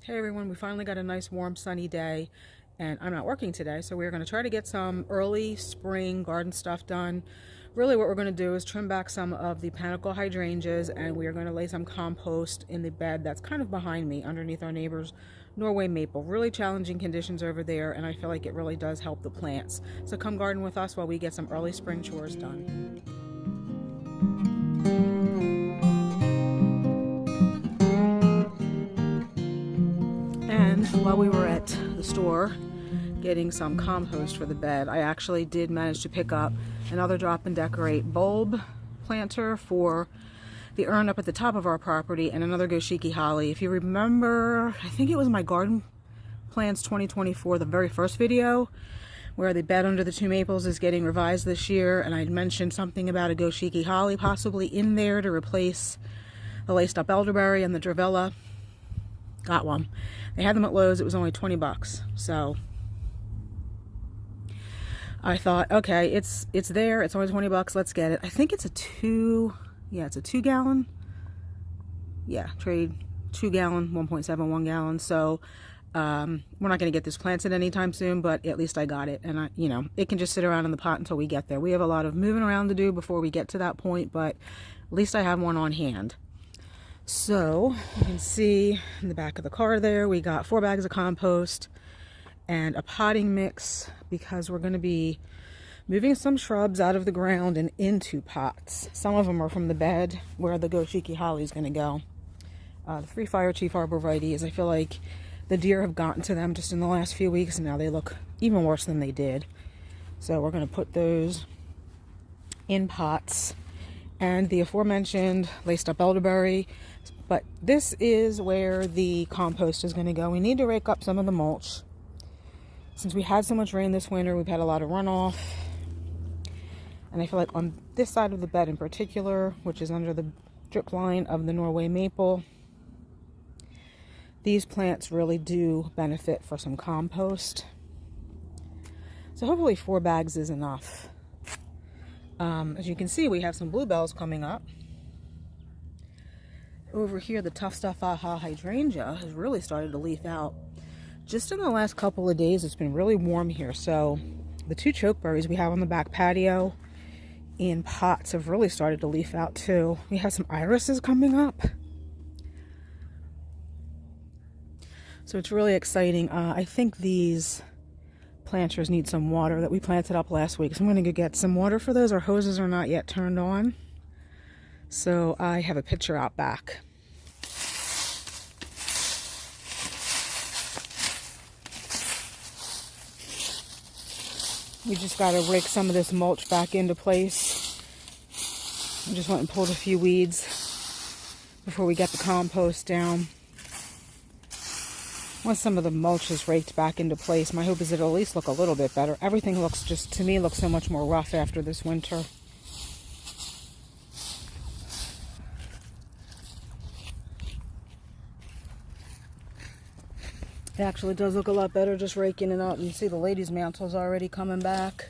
Hey everyone, we finally got a nice warm sunny day and I'm not working today, so we're going to try to get some early spring garden stuff done. Really what we're going to do is trim back some of the panicle hydrangeas, and we are going to lay some compost in the bed that's kind of behind me underneath our neighbor's Norway maple. Really challenging conditions over there, and I feel like it really does help the plants. So come garden with us while we get some early spring chores done. And while we were at the store getting some compost for the bed, I actually did manage to pick up another drop and decorate bulb planter for the urn up at the top of our property, and another Goshiki holly. If you remember, I think it was my Garden Plans 2024, the very first video, where the bed under the two maples is getting revised this year, and I mentioned something about a Goshiki holly possibly in there to replace the laced up elderberry and the dravella. Got one. They had them at Lowe's. It was only 20 bucks. So I thought, okay, it's there. It's only 20 bucks. Let's get it. I think it's a 2 gallon. Yeah, trade 2 gallon, 1.71 gallon. So we're not going to get this planted anytime soon, but at least I got it. And it can just sit around in the pot until we get there. We have a lot of moving around to do before we get to that point, but at least I have one on hand. So you can see in the back of the car there, we got 4 bags of compost and a potting mix, because we're going to be moving some shrubs out of the ground and into pots. Some of them are from the bed where the Goshiki holly is going to go. The Free Fire Chief Arborvitaes, I feel like the deer have gotten to them just in the last few weeks, and now they look even worse than they did. So we're going to put those in pots. And the aforementioned laced up elderberry. But this is where the compost is going to go. We need to rake up some of the mulch. Since we had so much rain this winter, we've had a lot of runoff. And I feel like on this side of the bed in particular, which is under the drip line of the Norway maple, these plants really do benefit for some compost. So hopefully 4 bags is enough. As you can see, we have some bluebells coming up. Over here, the Tough Stuff Aha hydrangea has really started to leaf out. Just in the last couple of days, it's been really warm here. So the 2 chokeberries we have on the back patio in pots have really started to leaf out too. We have some irises coming up. So it's really exciting. I think these planters need some water that we planted up last week, so I'm going to go get some water for those. Our hoses are not yet turned on, so I have a pitcher out back. We just got to rake some of this mulch back into place. I just went and pulled a few weeds before we get the compost down. Once some of the mulch is raked back into place, my hope is it'll at least look a little bit better. Everything looks to me looks so much more rough after this winter. It actually does look a lot better just raking it out. And you see the ladies' mantle's already coming back.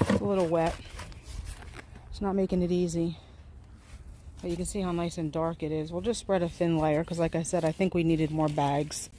It's a little wet. It's not making it easy. But you can see how nice and dark it is. We'll just spread a thin layer because, like I said, I think we needed more bags.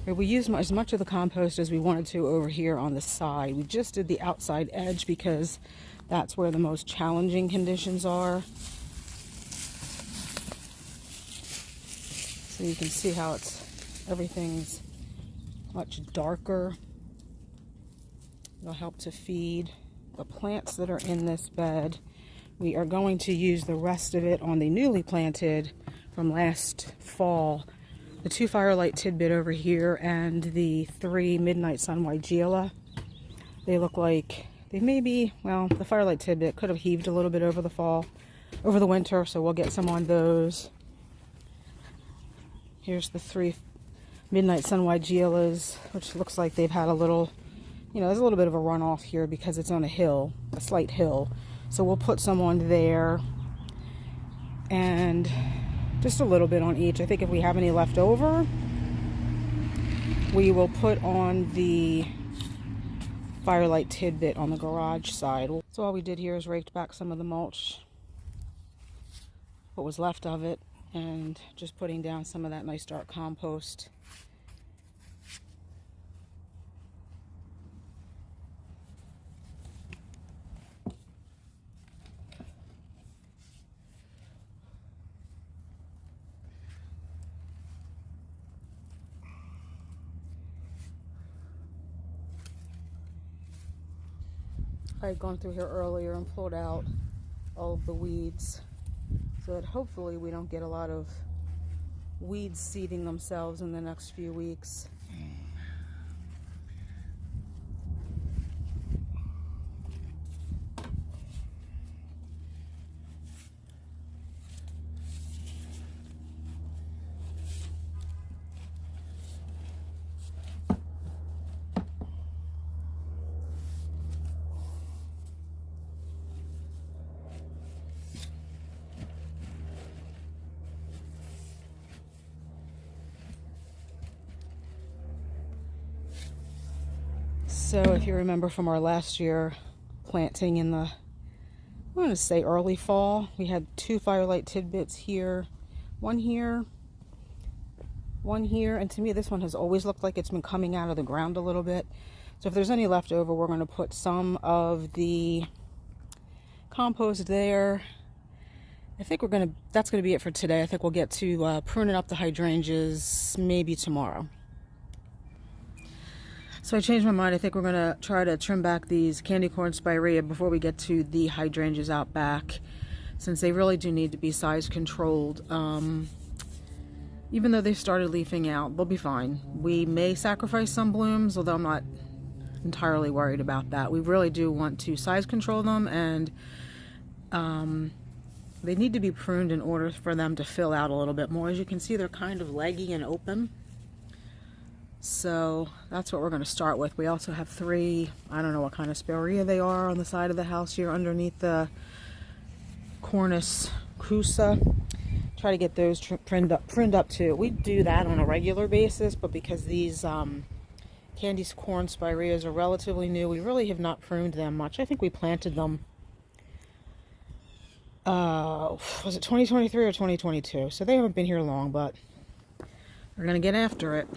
We used as much of the compost as we wanted to over here on the side. We just did the outside edge because that's where the most challenging conditions are. So you can see how everything's much darker. It'll help to feed the plants that are in this bed. We are going to use the rest of it on the newly planted from last fall. The 2 Firelight Tidbit over here and the 3 Midnight Sun Weigelia. They look like they may be, well, the Firelight Tidbit could have heaved a little bit over the winter, so we'll get some on those. Here's the 3 Midnight Sun Weigelias, which looks like they've had a little, there's a little bit of a runoff here because it's on a hill, a slight hill. So we'll put some on there and just a little bit on each. I think if we have any left over, we will put on the Firelight Tidbit on the garage side. So all we did here is raked back some of the mulch, what was left of it, and just putting down some of that nice dark compost. I had gone through here earlier and pulled out all of the weeds so that hopefully we don't get a lot of weeds seeding themselves in the next few weeks. So if you remember from our last year planting in the, I'm going to say early fall, we had 2 Firelight Tidbits here, one here, and to me this one has always looked like it's been coming out of the ground a little bit. So if there's any left over, we're going to put some of the compost there. I think that's going to be it for today. I think we'll get to pruning up the hydrangeas maybe tomorrow. So I changed my mind. I think we're going to try to trim back these candy corn spirea before we get to the hydrangeas out back, since they really do need to be size controlled. Even though they've started leafing out, they'll be fine. We may sacrifice some blooms, although I'm not entirely worried about that. We really do want to size control them, and they need to be pruned in order for them to fill out a little bit more. As you can see, they're kind of leggy and open. So that's what we're going to start with. We also have 3, I don't know what kind of spirea they are, on the side of the house here underneath the cornice crusa. Try to get those pruned up too. We do that on a regular basis, but because these candy corn spireas are relatively new, we really have not pruned them much. I think we planted them, was it 2023 or 2022? So they haven't been here long, but we're going to get after it.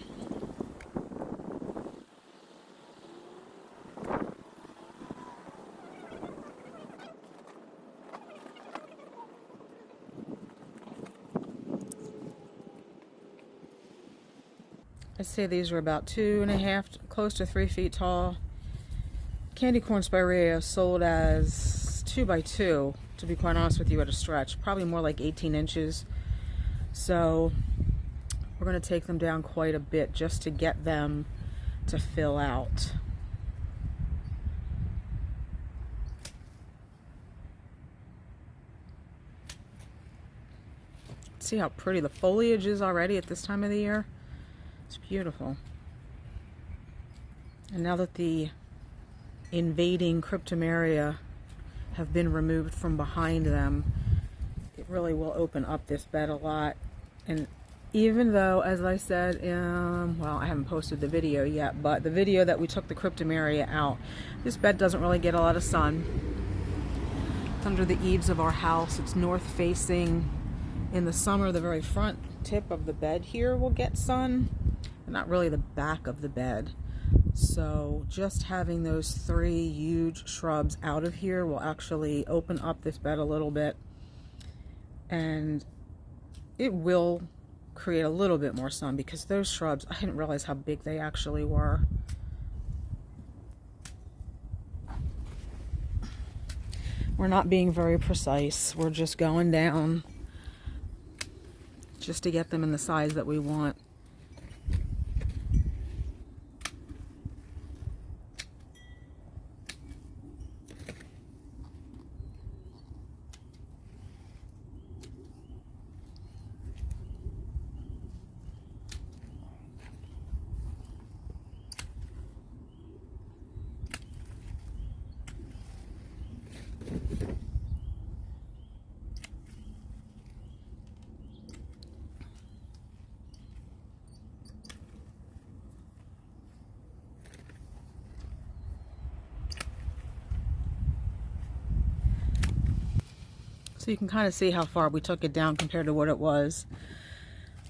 I'd say these are about 2.5, close to 3 feet tall. Candy corn spirea sold as 2x2, to be quite honest with you, at a stretch. Probably more like 18 inches. So we're going to take them down quite a bit just to get them to fill out. See how pretty the foliage is already at this time of the year? It's beautiful. And now that the invading cryptomeria have been removed from behind them, it really will open up this bed a lot. And even though, as I said, well, I haven't posted the video yet, but the video that we took the cryptomeria out, this bed doesn't really get a lot of sun. It's under the eaves of our house. It's north facing. In the summer, the very front tip of the bed here will get sun. not really the back of the bed. So just having those 3 huge shrubs out of here will actually open up this bed a little bit, and it will create a little bit more sun, because those shrubs, I didn't realize how big they actually were. We're not being very precise. We're just going down just to get them in the size that we want. So you can kind of see how far we took it down compared to what it was.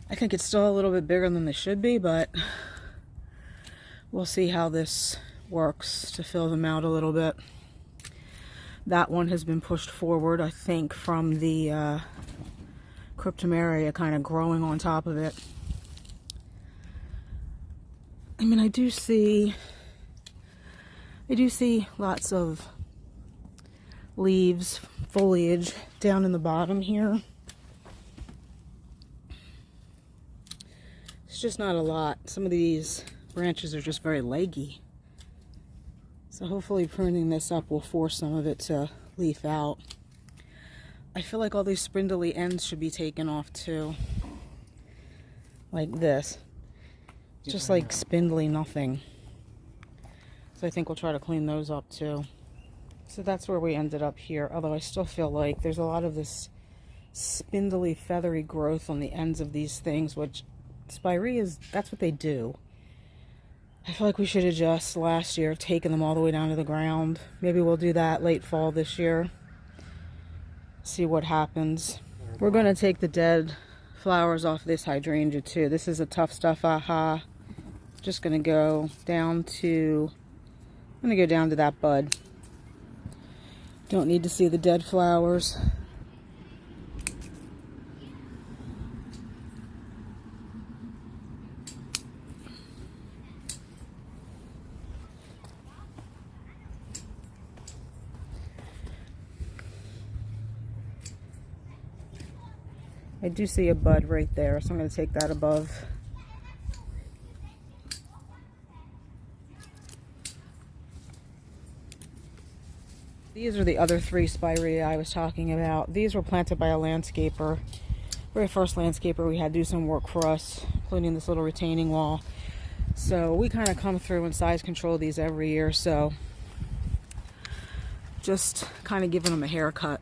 I think it's still a little bit bigger than they should be, but we'll see how this works to fill them out a little bit. That one has been pushed forward, I think, from the cryptomeria kind of growing on top of it. I mean, I do see lots of leaves, foliage down in the bottom here. It's just not a lot. Some of these branches are just very leggy. So hopefully pruning this up will force some of it to leaf out. I feel like all these spindly ends should be taken off too. Like this. Just like spindly nothing. So I think we'll try to clean those up too. So that's where we ended up here. Although I still feel like there's a lot of this spindly, feathery growth on the ends of these things, which spireas, that's what they do. I feel like we should have just last year taken them all the way down to the ground. Maybe we'll do that late fall this year. See what happens. We're going to take the dead flowers off this hydrangea too. This is a tough stuff, aha. Just going to go down to, I'm going to go down to that bud. Don't need to see the dead flowers. I do see a bud right there, so I'm going to take that above. These are the other 3 spirea I was talking about. These were planted by a landscaper. Very first landscaper we had do some work for us, including this little retaining wall. So we kind of come through and size control these every year, so just kind of giving them a haircut.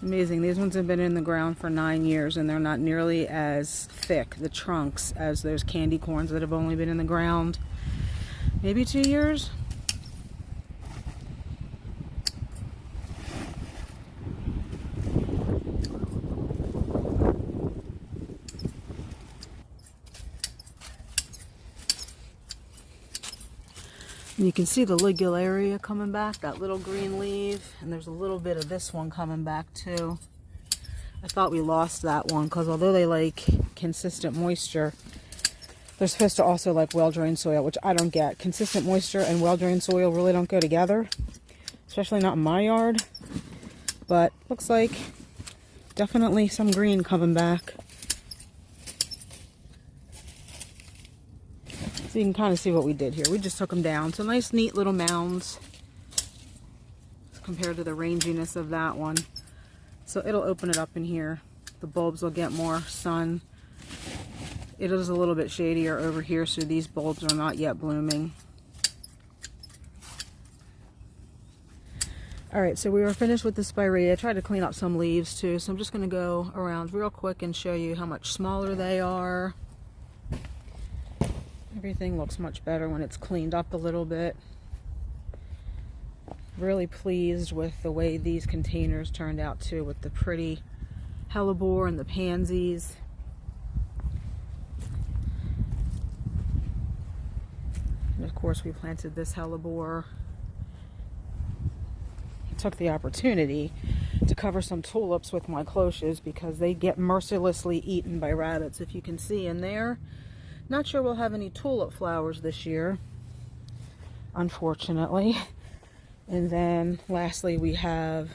Amazing. These ones have been in the ground for 9 years and they're not nearly as thick, the trunks, as those candy corns that have only been in the ground maybe 2 years. And you can see the ligularia coming back, that little green leaf, and there's a little bit of this one coming back too. I thought we lost that one because although they like consistent moisture, they're supposed to also like well-drained soil, which I don't get. Consistent moisture and well-drained soil really don't go together, especially not in my yard. But looks like definitely some green coming back. So you can kind of see what we did here. We just took them down. So nice, neat little mounds compared to the ranginess of that one. So it'll open it up in here. The bulbs will get more sun. It is a little bit shadier over here, so these bulbs are not yet blooming. Alright, so we were finished with the spirea. I tried to clean up some leaves too, so I'm just going to go around real quick and show you how much smaller they are. Everything looks much better when it's cleaned up a little bit. Really pleased with the way these containers turned out too, with the pretty hellebore and the pansies. And of course we planted this hellebore. I took the opportunity to cover some tulips with my cloches because they get mercilessly eaten by rabbits. If you can see in there, not sure we'll have any tulip flowers this year, unfortunately. And then lastly we have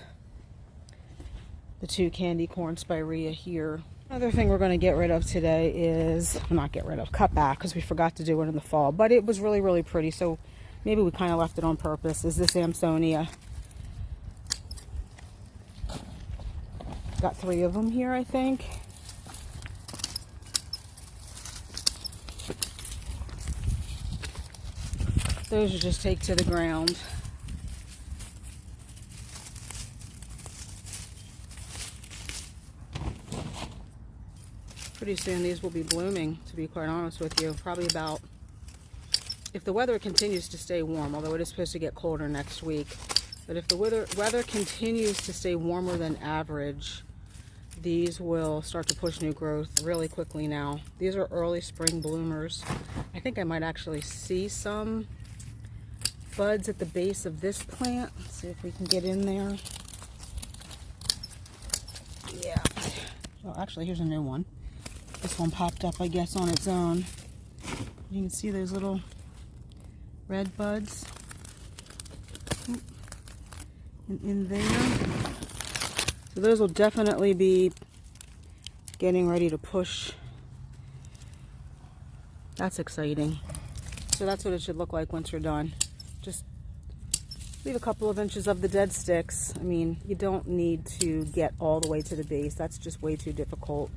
the 2 candy corn spirea here. Another thing we're going to get rid of today is, well, not get rid of, cut back, because we forgot to do it in the fall, but it was really, really pretty, so maybe we kind of left it on purpose, is this Amsonia. Got 3 of them here, I think. Those you just take to the ground. Pretty soon these will be blooming, to be quite honest with you. Probably about, if the weather continues to stay warm, although it is supposed to get colder next week, but if the weather continues to stay warmer than average, these will start to push new growth really quickly now. These are early spring bloomers. I think I might actually see some buds at the base of this plant. Let's see if we can get in there. Yeah. Oh, actually, here's a new one. This one popped up, I guess, on its own. You can see those little red buds in there. So those will definitely be getting ready to push. That's exciting. So that's what it should look like once you're done. Just leave a couple of inches of the dead sticks. I mean, you don't need to get all the way to the base. That's just way too difficult.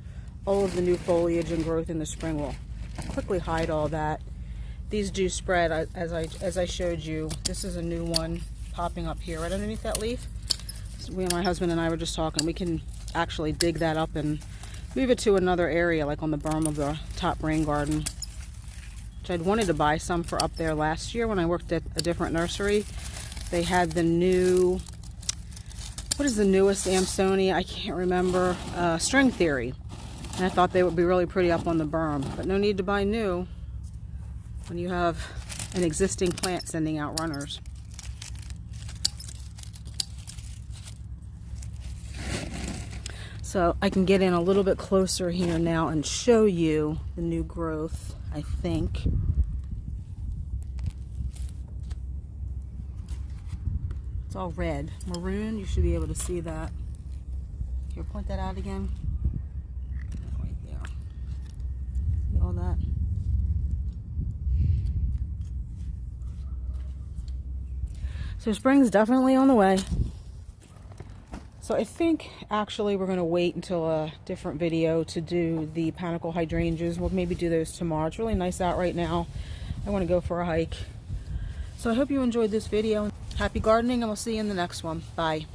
All of the new foliage and growth in the spring will quickly hide all that. These do spread, as I showed you. This is a new one popping up here right underneath that leaf. So my husband and I were just talking. We can actually dig that up and move it to another area, like on the berm of the top rain garden. Which I'd wanted to buy some for up there last year when I worked at a different nursery. They had the new, what is the newest Amsonia? I can't remember. String Theory. And I thought they would be really pretty up on the berm, but no need to buy new when you have an existing plant sending out runners. So I can get in a little bit closer here now and show you the new growth, I think. It's all red. Maroon, you should be able to see that. Here, point that out again. All that. So spring's definitely on the way. So I think actually we're going to wait until a different video to do the panicle hydrangeas. We'll maybe do those tomorrow. It's really nice out right now. I want to go for a hike. So I hope you enjoyed this video. Happy gardening, and we'll see you in the next one. Bye.